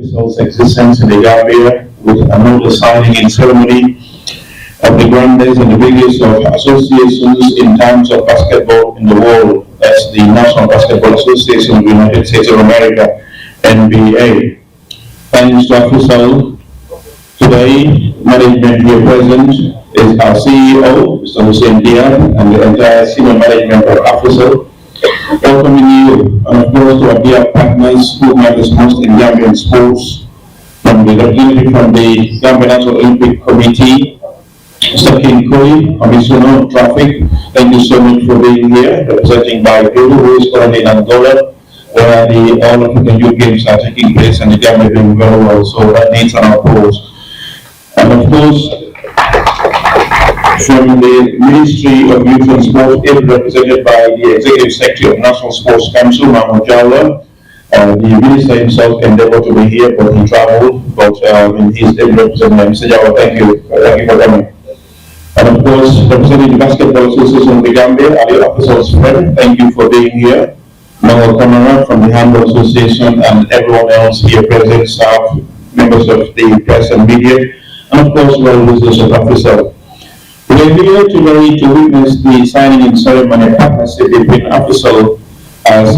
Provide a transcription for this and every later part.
Africell's existence in the Gambia with another signing in ceremony of the grandest and the biggest of associations in terms of basketball in the world. That's the National Basketball Association of the United States of America, NBA. Thanks to Africell, today management here present is our CEO, Mr. Hussein Diab, and the entire senior management of Africell. Welcoming you, and of course to our dear partners who matters most in Gambian sports, from the representative from the Gambian National Olympic Committee, Mr. King Koi, Commissioner of Traffic. Thank you so much for being here, representing by Pedro, who is currently in Angola, where the All African Youth Games are taking place and the Gambia doing very well, so that needs an applause. And of course, from the Ministry of Youth and Sport, represented by the Executive Secretary of National Sports Council, Mahmoud Jawla. The Minister himself endeavored to be here, but he traveled. But he's representing Mr. Jawla. Thank you for coming. And of course, representing the Basketball Association of the Gambia, Ali Africell's friend, thank you for being here. Mangal Kamara from the Handball Association and everyone else here present, staff, members of the press and media, and of course, well-wishers of Africell. We are here today to witness the signing-in ceremony partnership between Africell as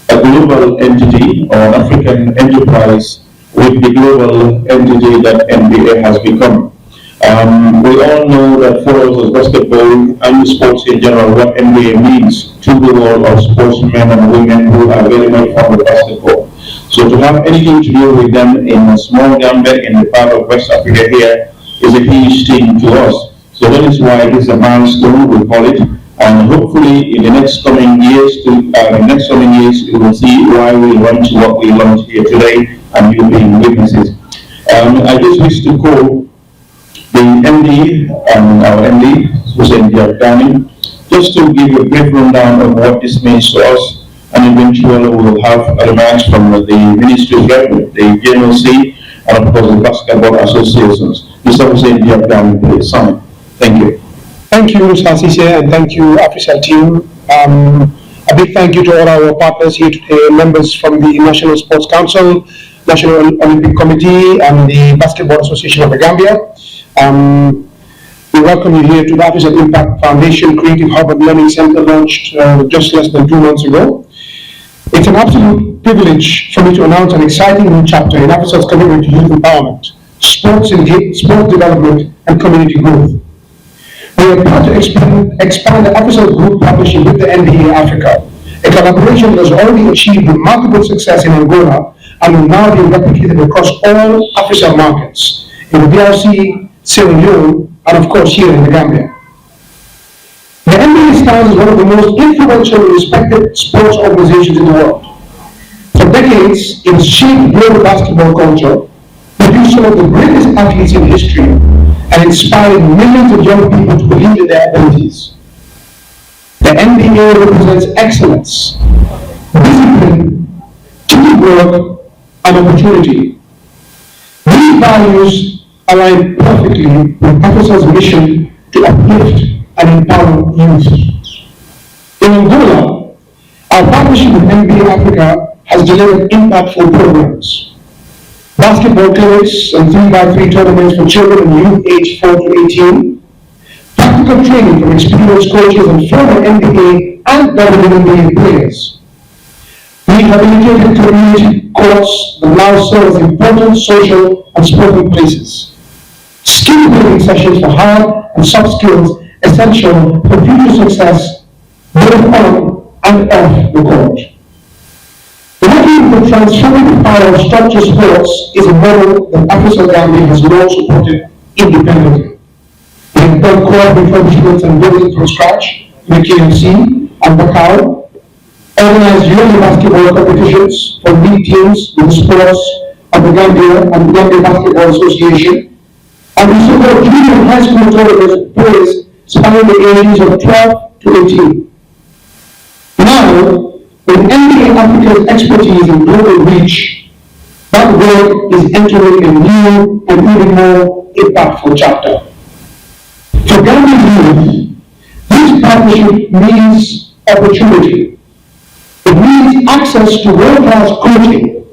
a global entity or an African enterprise with the global entity that NBA has become. We all know that for us as basketball and sports in general, what NBA means to the world of sportsmen and women who are very much fond of basketball. So to have anything to do with them in a small Gambia in the part of West Africa here is a huge thing to us. So that is why it is a milestone, we call it, and hopefully in the next coming years, you will see why we launched what we launched here today, and you'll be witnesses. I just wish to call the MD and our MD, Hussein Diab, just to give you a brief rundown of what this means to us, and eventually we will have remarks from the Ministry of Government, the GNLC, and of course the basketball associations. Mr. Hussein Diab, please sign. Thank you. Thank you, Mr. Asise, and thank you, Africell team. A big thank you to all our partners here today, members from the National Sports Council, National Olympic Committee, and the Basketball Association of the Gambia. We welcome you here to the Africell Impact Foundation Creative Hub and Learning Center, launched just less than 2 months ago. It's an absolute privilege for me to announce an exciting new chapter in Africell's commitment to youth empowerment, sport development, and community growth. We are proud to expand the Africell Group partnership with the NBA Africa, a collaboration that has already achieved remarkable success in Angola and will now be replicated across all Africell markets, in the DRC, Sierra Leone, and of course here in the Gambia. The NBA stands as one of the most influential and respected sports organizations in the world. For decades, it has shaped global basketball culture, produced some of the greatest athletes in history, and inspired millions of young people to believe in their abilities. The NBA represents excellence, discipline, teamwork, and opportunity. These values align perfectly with Africell's mission to uplift and empower youth. In Angola, our partnership with NBA Africa has delivered impactful programs. Basketball clinics and 3x3 tournaments for children and youth aged 4 to 18, practical training for experienced coaches and former NBA and WNBA players, rehabilitated community courts that now serve as important social and sporting places, skill building sessions for hard and soft skills essential for future success both on and off the court. The transformative power of structured sports is a model that Africell Gambia has long supported independently. We have done core refurbishments and buildings from scratch in the KMC and Bacau, organized yearly basketball competitions for league teams with the sports of the Gambia and the Gambia Basketball Association, and we support junior and high school tournaments with players spanning the ages of 12 to 18. Now, with NBA Africa's expertise in global reach, that work is entering a new and even more impactful chapter. For Gambian youth, this partnership means opportunity. It means access to world-class coaching,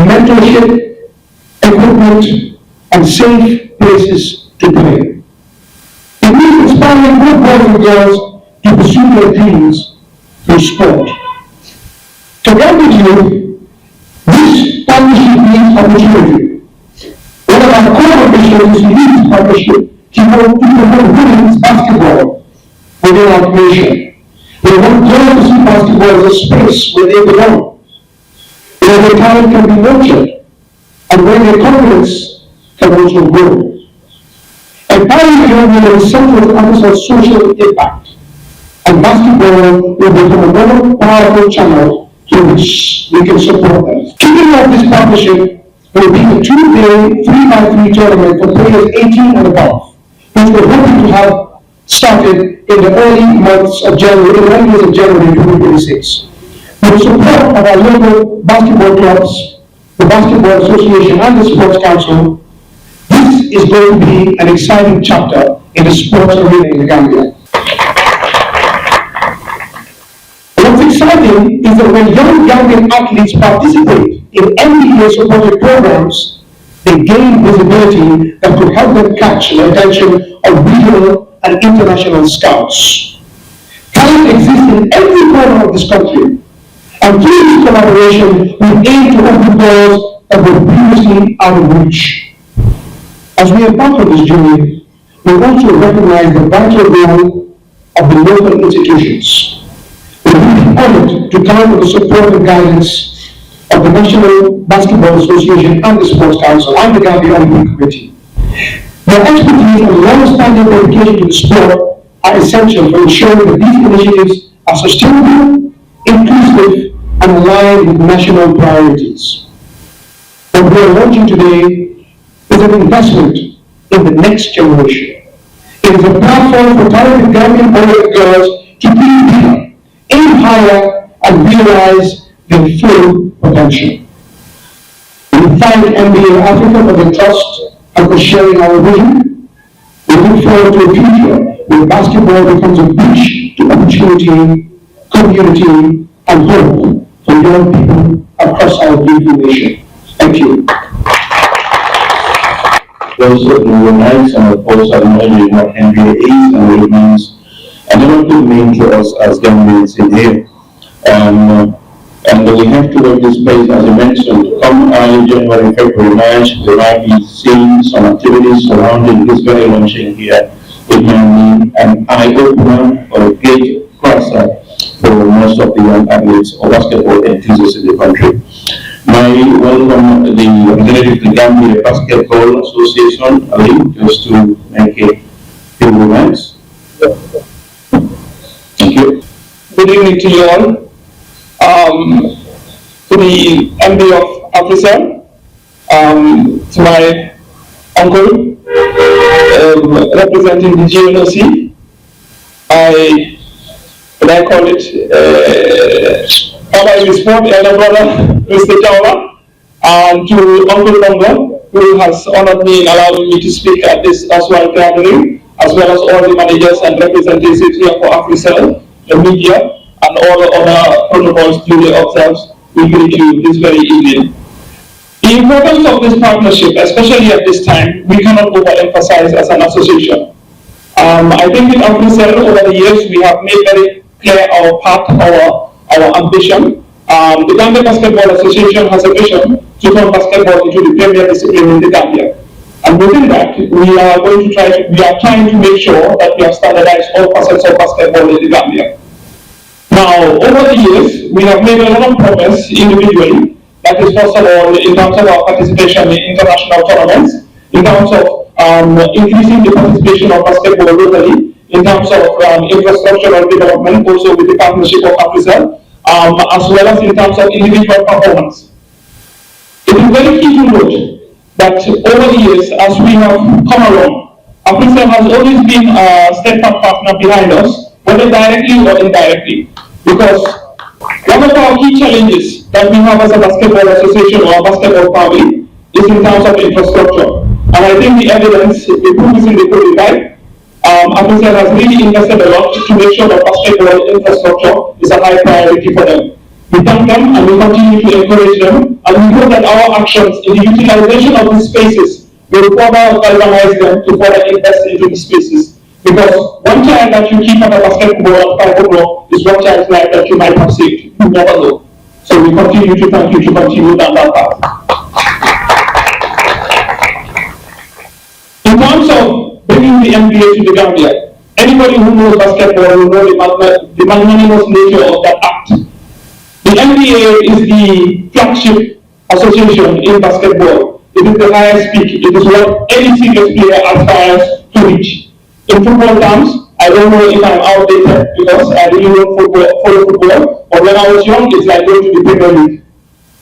mentorship, equipment, and safe places to play. It means inspiring both boys and girls to pursue their dreams through sport. To Gambia youth, this partnership means opportunity. One of our core ambitions is to use this partnership to promote women's basketball within our nation. We want girls to see basketball as a space where they belong, where their talent can be nurtured, and where their confidence can also grow. Empowering young women is central to Africell's social impact, and basketball will become a more powerful channel through which we can support them. Kicking off this partnership will be a 2-day 3x3 tournament for players 18 and above, which we're hoping to have started in the early months of January, in the early days of January 2026. With the support of our local basketball clubs, the Basketball Association and the Sports Council, this is going to be an exciting chapter in the sports arena in the Gambia. What's exciting is that when young Gambian athletes participate in NBA-supported programs, they gain visibility that could help them catch the attention of regional and international scouts. Talent exists in every corner of this country, and through this collaboration, we aim to open doors that were previously out of reach. As we embark on this journey, we also recognize the vital role of the local institutions. We will be honored to count on the support and guidance of the National Basketball Association and the Sports Council and the Gambia Olympic Committee. Their expertise and long-standing dedication to the sport are essential for ensuring that these initiatives are sustainable, inclusive, and aligned with national priorities. What we are launching today is an investment in the next generation. It is a platform for talented Gambian boys and girls to dream bigger, aim higher, and realize their full potential. We thank NBA Africa for their trust and for sharing our vision. We look forward to a future where basketball becomes a bridge to opportunity, community, and hope for young people across our beautiful nation. Thank you. Those were nice, and of course, acknowledging what NBA is and what it means. And there are two main to us as Gambians in here. And we have to work this space, as I mentioned, come early January, February, March, there might be seeing some activities surrounding this very launching here. It might be an eye-opener or a gate crosser for most of the young athletes or basketball enthusiasts in the country. I welcome the representative of the Gambia Basketball Association, Ali, just to make a few remarks. Thank you. Good evening to you all. To the MD of Africell, to my uncle, representing the GNOC, I call it Papa in the sport, elder brother, Mr. Jawla, and to Uncle Bongo, who has honored me in allowing me to speak at this Aswan gathering, as well as all the managers and representatives here for Africell, the media, and all the other protocols duly observed. We greet you this very evening. The importance of this partnership, especially at this time, we cannot overemphasize as an association. I think in Africell, over the years, we have made very clear our path, our ambition. The Gambia Basketball Association has a vision to turn basketball into the premier discipline in the Gambia. And within that, we are trying to make sure that we have standardized all facets of basketball in the Gambia. Now, over the years, we have made a lot of progress individually. That is, first of all, in terms of our participation in international tournaments, in terms of increasing the participation of basketball locally, in terms of infrastructural development, also with the partnership of Africell, as well as in terms of individual performance. It is very key to note that over the years, as we have come along, Africell has always been a steadfast partner behind us, whether directly or indirectly. Because one of our key challenges that we have as a basketball association or a basketball family is in terms of infrastructure. And I think the evidence, the proof is in the pudding, right? Africell has really invested a lot to make sure that basketball infrastructure is a high priority for them. We thank them and we continue to encourage them, and we hope that our actions in the utilization of these spaces will further galvanize them to further invest into these spaces. Because one child that you keep at a basketball at 5 o'clock is one child's life that you might have saved. You never know. So we continue to thank you to continue down that path. In terms of bringing the NBA to the Gambia, anybody who knows basketball will know the magnanimous nature of that act. The NBA is the flagship association in basketball. It is the highest peak. It is what any serious player aspires to reach. In football terms, I don't know if I'm outdated because I really don't follow football, but when I was young, it's like going to the Premier League.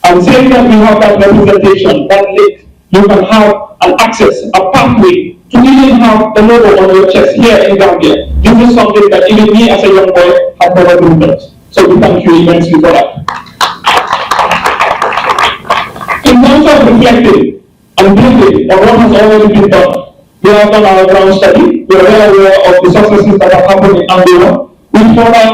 And saying that we have that representation, that link, you can have an access, a pathway to even have the logo on your chest here in Gambia. This is something that even me as a young boy had never been done. So we thank you immensely for that. In terms of reflecting and building on what has already been done, we have done our ground study. We are well aware of the successes that have happened in Angola. We further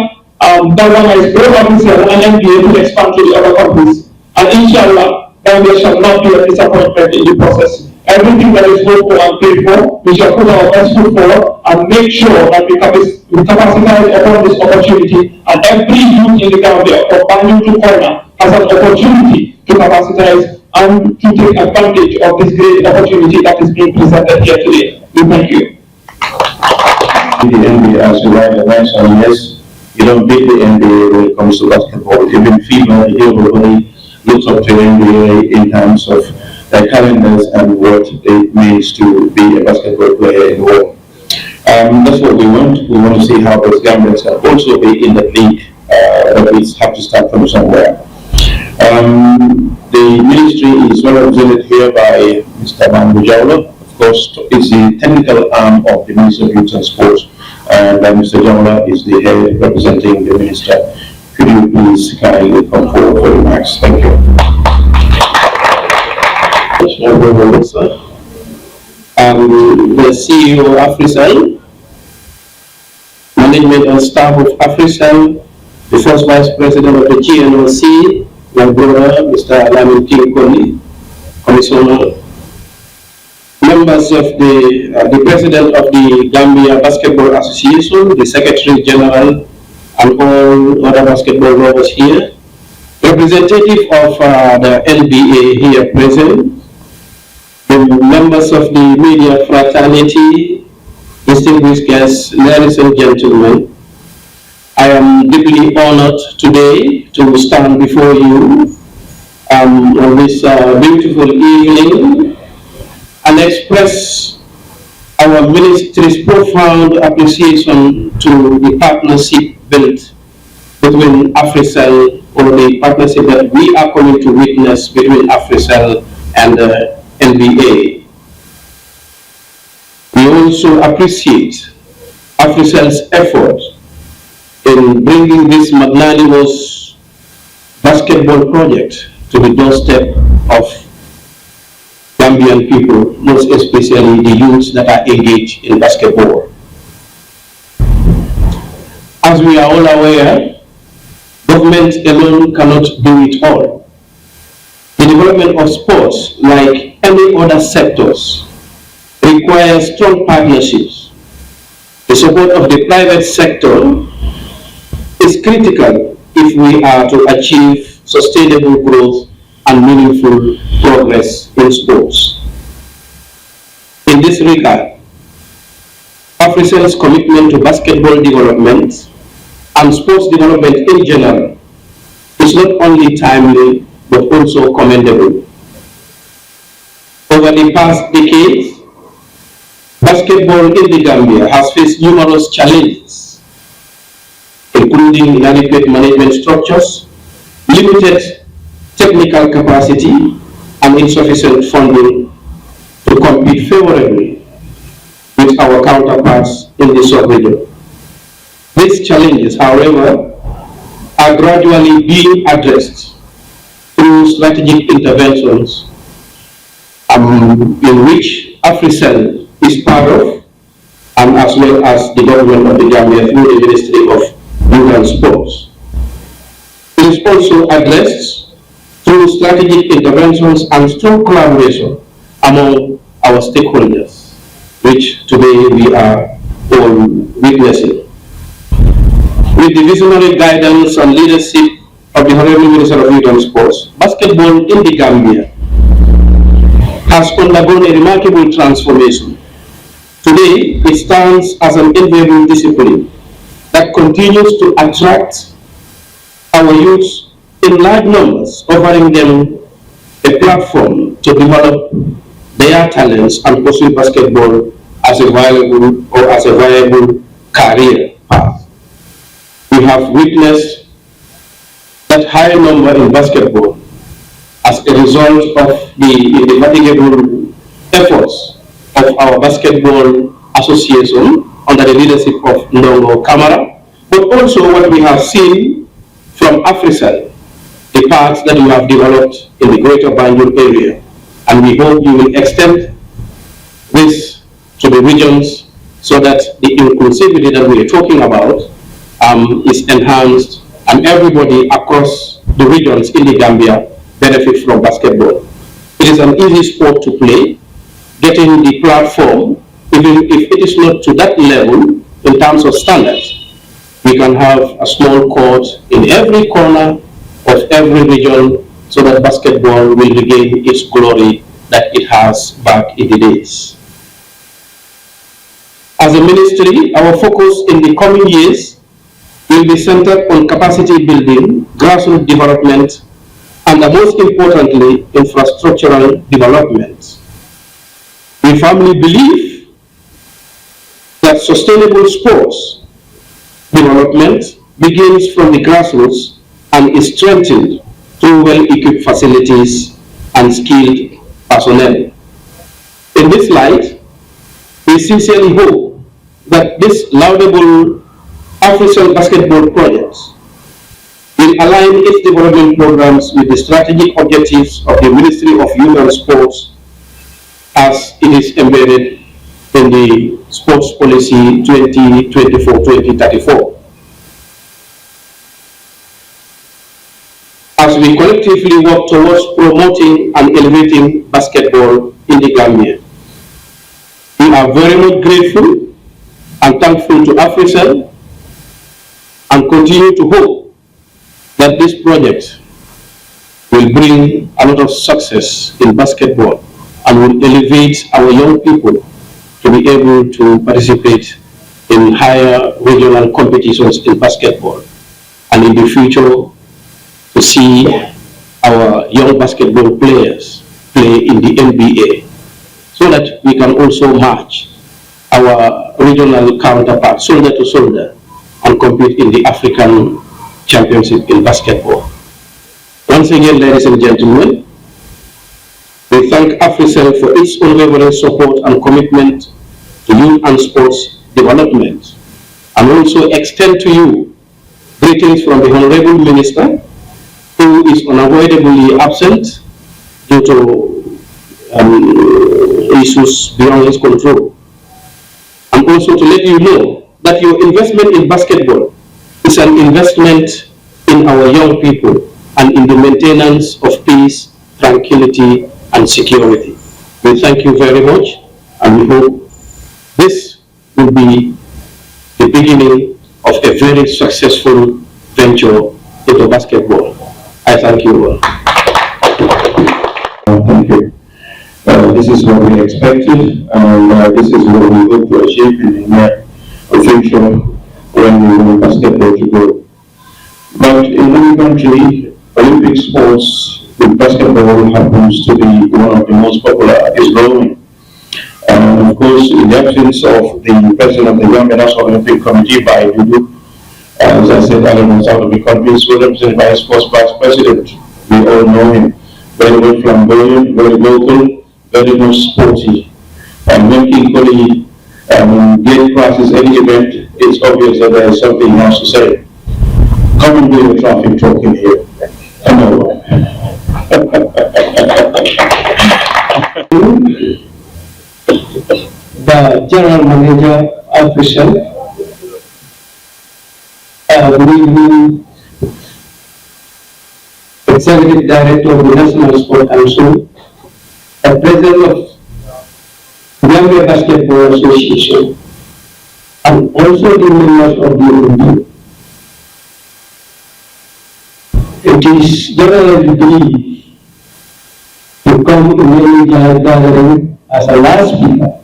galvanize both Africell and NBA to expand to the other countries. And inshallah, Gambia shall not be a disappointment in the process. Everything that is hoped for and paid for, we shall put our best foot forward and make sure that we capacitize upon this opportunity, and every youth in the Gambia, from Banjul to Corner, has an opportunity to capacitize and to take advantage of this great opportunity that is being presented here today. We thank you. The NBA, as you rightly mentioned, yes, you don't beat the NBA when it comes to basketball. Even FIBA, everybody looks up to the NBA in terms of their calendars and what it means to be a basketball player in the world. That's what we want. We want to see how those Gambians can also be in the league, but we have to start from somewhere. The ministry is well represented here by Mr. Jawla. Of course, it's the technical arm of the Ministry of Youth and Sports, and Mr. Jawla is the head representing the minister. Could you please kindly come forward for remarks? Thank you. The CEO of Africell, management and staff of Africell, the first vice president of the GNOC, my brother, Mr. Lamin King Koli, commissioner, members of the president of the Gambia Basketball Association, the secretary general, and all other basketball lovers here, representative of the NBA here present, the members of the media fraternity, distinguished guests, ladies and gentlemen, I am deeply honored today to stand before you on this beautiful evening and express our ministry's profound appreciation to the partnership built between Africell, or the partnership that we are coming to witness between Africell and the NBA. We also appreciate Africell's effort in bringing this magnanimous basketball project to the doorstep of Gambian people, most especially the youths that are engaged in basketball. As we are all aware, government alone cannot do it all. The development of sports, like any other sectors, requires strong partnerships. The support of the private sector is critical if we are to achieve sustainable growth and meaningful progress in sports. In this regard, Africell's commitment to basketball development and sports development in general is not only timely but also commendable. Over the past decades, basketball in the Gambia has faced numerous challenges, including inadequate management structures, limited technical capacity, and insufficient funding to compete favorably with our counterparts in the sub-region. These challenges, however, are gradually being addressed through strategic interventions in which Africell is part of, and as well as the government of the Gambia through the Ministry of Youth and Sports. It is also addressed through strategic interventions and strong collaboration among our stakeholders, which today we are all witnessing. With the visionary guidance and leadership of the Honorable Minister of Youth and Sports, basketball in the Gambia has undergone a remarkable transformation. Today, it stands as an enviable discipline that continues to attract our youth in large numbers, offering them a platform to develop their talents and pursue basketball as a viable career path. We have witnessed that high number in basketball as a result of the indefatigable efforts of our basketball association under the leadership of Ndongo Kamara, but also what we have seen from Africell, the parts that you have developed in the greater Banjul area. And we hope you will extend this to the regions so that the inclusivity that we are talking about is enhanced and everybody across the regions in the Gambia benefit from basketball. It is an easy sport to play. Getting the platform, even if it is not to that level in terms of standards, we can have a small court in every corner of every region so that basketball will regain its glory that it has back in the days. As a ministry, our focus in the coming years will be centered on capacity building, grassroots development, and most importantly, infrastructural development. We firmly believe that sustainable sports development begins from the grassroots and is strengthened through well-equipped facilities and skilled personnel. In this light, we sincerely hope that this laudable Africell basketball project will align its development programs with the strategic objectives of the Ministry of Youth and Sports as it is embedded in the Sports Policy 2024-2034. As we collectively work towards promoting and elevating basketball in the Gambia, we are very much grateful and thankful to Africell and continue to hope that this project will bring a lot of success in basketball and will elevate our young people to be able to participate in higher regional competitions in basketball, and in the future to see our young basketball players play in the NBA, so that we can also match our regional counterparts shoulder to shoulder and compete in the African Championship in basketball. Once again, ladies and gentlemen, we thank Africell for its unwavering support and commitment to youth and sports development, and also extend to you greetings from the Honorable Minister, who is unavoidably absent due to issues beyond his control. And also to let you know that your investment in basketball is an investment in our young people and in the maintenance of peace, tranquility, and security. We thank you very much, and we hope this will be the beginning of a very successful venture into basketball. I thank you all. Thank you. This is what we expected, and this is what we hope to achieve in the near future when we want basketball to grow. But in our country, Olympic sports with basketball happens to be one of the most popular, is growing. And of course, in the absence of the president of the Gambia National Olympic Committee, by Dudu, as I said earlier, on south of the country, is represented by a sports vice president. We all know him. Very well flamboyant, very local, very much sporty. And when King Koli gate passes any event, it's obvious that there is something he has to say. Come and do the traffic talking here. Come on. The General Manager, Africell, good evening, Executive Director of the National Sport Council, the President of Gambia Basketball Association, and also the members of the OMB. It is generally believed to come to any gathering as a last speaker.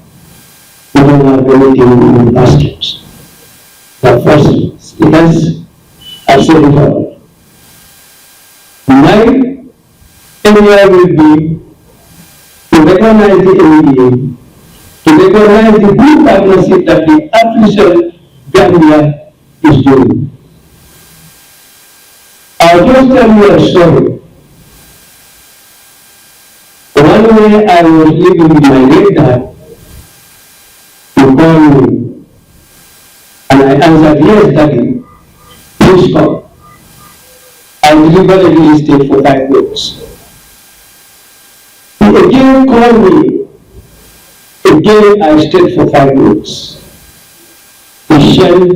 We don't have anything in the basket. The first speakers are said it all. My area will be to recognize the NBA, to recognize the good partnership that the Africell Gambia is doing. I'll just tell you a story. One way I was living with my late dad, he called me, and I answered, yes, Daddy, please come. I delivered a real estate for 5 weeks. He again called me. Again, I stayed for 5 weeks. He sent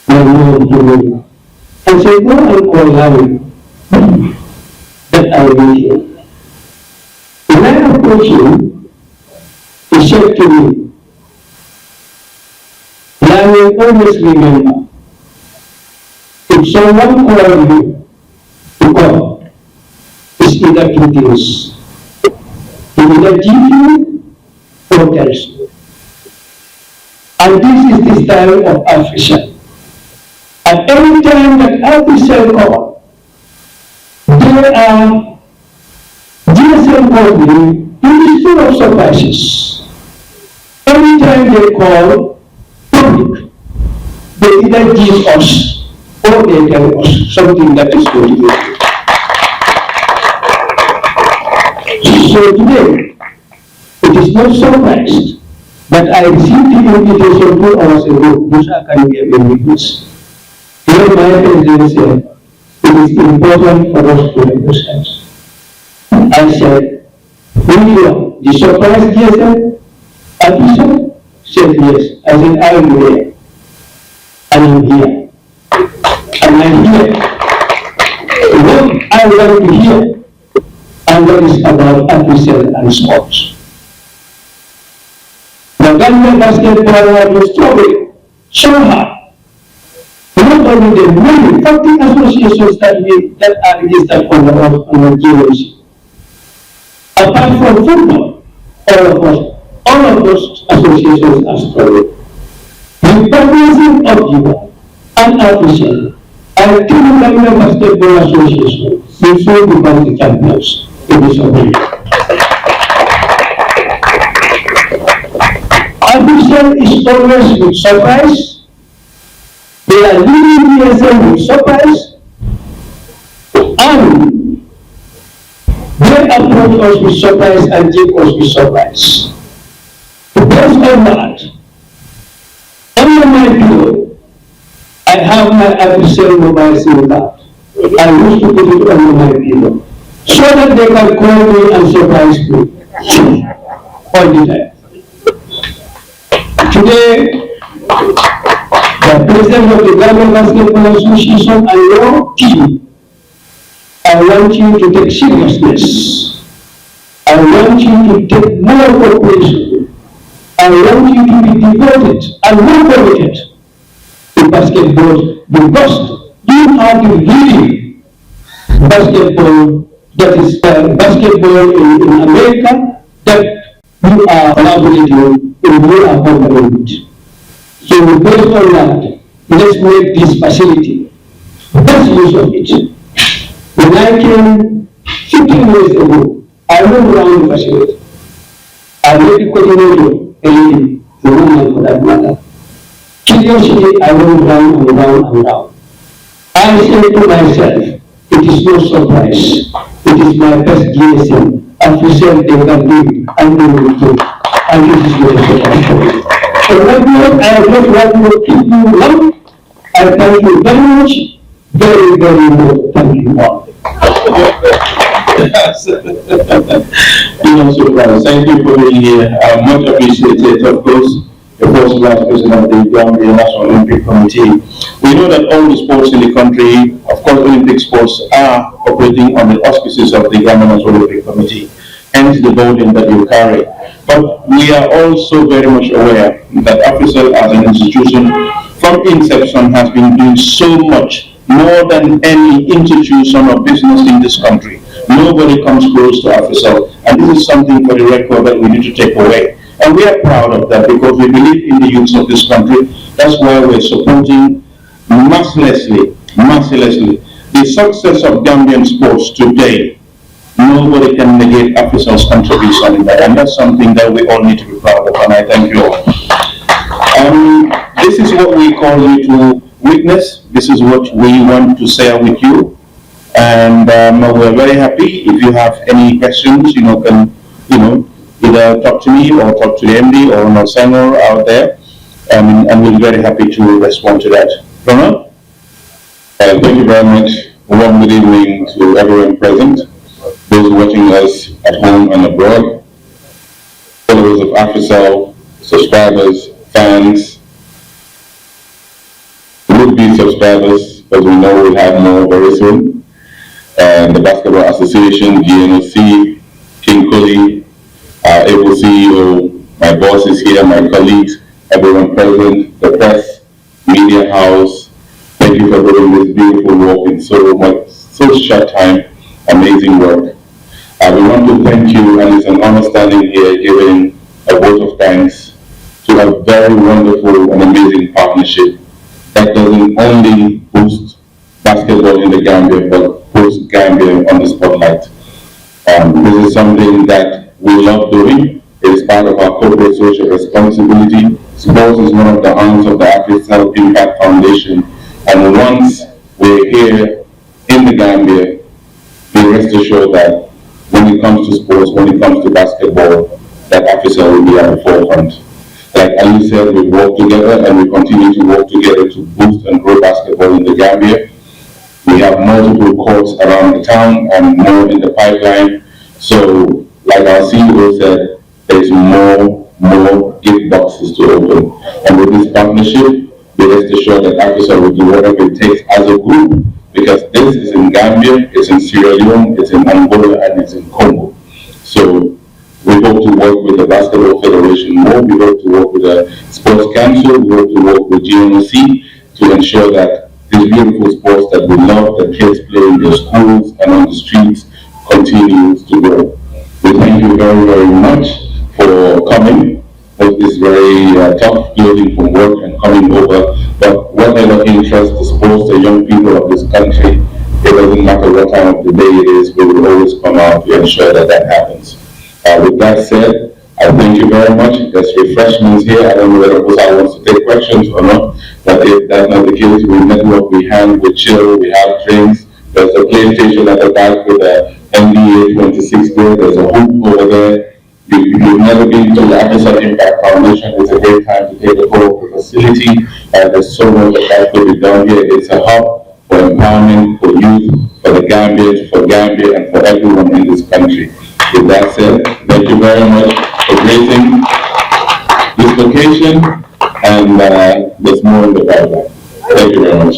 my mom to me. I said, go and call Larry that I will be here. When I approached him, he said to me, Larry, always remember, if someone calls you to come, it's either 2 things. He either give you or tells you. And this is the style of Africell. At any time that Africell call, there are GSM company, it is full of surprises. Anytime they call public, they either give us or they tell us something that is going to be. So today, it is not surprised that I received the invitation 2 hours ago. Musa, can you give me this? Here my president said, it is important for us to represent. I said, will the surprise GSM officer said yes. I said, I am here. And I'm here. And I'm here. What I want to hear, and that is about Africell and sports. The Gambia basketball was struggling so hard. Not only the many 40 associations that are registered on the GOC. Apart from football, all of those associations are struggling. The partnership of you and Africell, I think Gambia Basketball Association will soon become the champions in this opening. Africell is always with surprise. They are leading GSM with surprise, and they approach us with surprise and give us with surprise. Based on that, under my pillow, I have my Africell mobile SIM card. I used to put it under my pillow so that they can call me and surprise me all the time. Today, the President of the Gambia Basketball Association and your team, I want you to take seriousness. I want you to take more cooperation. I want you to be devoted and more committed to basketball because you are the leading basketball that is basketball in America that you are collaborating and you are collaborating. So based on that, let's make this facility best use of it. When I came 15 years ago, I went around the facility. I made the coordinator a lady, a woman for that matter. Curiously, I went round and round and round. I said to myself, it is no surprise. It is my best GSM. Africell, they can do it, and they will do it. And this is what surprise for me. So right now, I just want to keep you long. I thank you very much. Very, very much. Thank you all. Surprise. Thank you for being here. Much appreciated, of course. the first vice president of the Gambia National Olympic Committee. We know that all the sports in the country, of course, Olympic sports are operating on the auspices of the Gambia National Olympic Committee, hence the burden that you carry. But we are also very much aware that Africell as an institution from inception has been doing so much, more than any institution or business in this country. Nobody comes close to Africell, and this is something for the record that we need to take away. And we are proud of that because we believe in the youth of this country. That's why we're supporting mercilessly the success of Gambian sports today. Nobody can negate Africell's contribution in that, and that's something that we all need to be proud of, and I thank you all. This is what we call you to witness. This is what we want to share with you, and we're very happy. If you have any questions, can either talk to me or talk to the MD or Nosangor out there, and we'll be very happy to respond to that. Ronald? Thank you very much. One good evening to everyone present, those watching us at home and abroad, followers of Africell, subscribers, fans, would-be subscribers, because we know we'll have more very soon, and the Basketball Association, GNOC, King Kuli, our able CEO, my boss is here, my colleagues, everyone present, the press, media house. Thank you for doing this beautiful work in so short time. Amazing work. We want to thank you, and it's an honor standing here giving a vote of thanks to a very wonderful and amazing partnership that doesn't only boost basketball in the Gambia, but puts Gambia on the spotlight. This is something that we love doing. It is part of our corporate social responsibility. Sports is one of the arms of the Africell Impact Foundation. And once we're here in the Gambia, be rest assured that when it comes to sports, when it comes to basketball, that Africell will be at the forefront. Like Ali said, we work together and we continue to work together to boost and grow basketball in the Gambia. We have multiple courts around the town and more in the pipeline. So, like our CEO said, there's more gift boxes to open. And with this partnership, be rest assured that Africell will do whatever it takes as a group, because this is in Gambia, it's in Sierra Leone, it's in Angola, and it's in Congo. So we hope to work with the Basketball Federation more, we hope to work with the Sports Council, we hope to work with GNOC to ensure that these beautiful sports that we love, that kids play in their schools and on the streets, continues to grow. We thank you very, very much for coming. It's very tough clothing from work and coming over, but whatever interests the sports, the young people of this country, it doesn't matter what time of the day it is, we will always come out to ensure that that happens. With that said, I thank you very much. There's refreshments here. I don't know whether Busa wants to take questions or not, but if that's not the case, we network, we hang, we chill, we have drinks. There's a PlayStation at the back with a NBA 26 there. There's a hoop over there. If you've never been to the Africell Impact Foundation, it's a great time to take a tour of the facility. There's so much that could be done here. It's a hub for empowerment, for youth, for the Gambians, for Gambia, and for everyone in this country. With that said, thank you very much for gracing this location, and there's more in the pipeline. Thank you very much.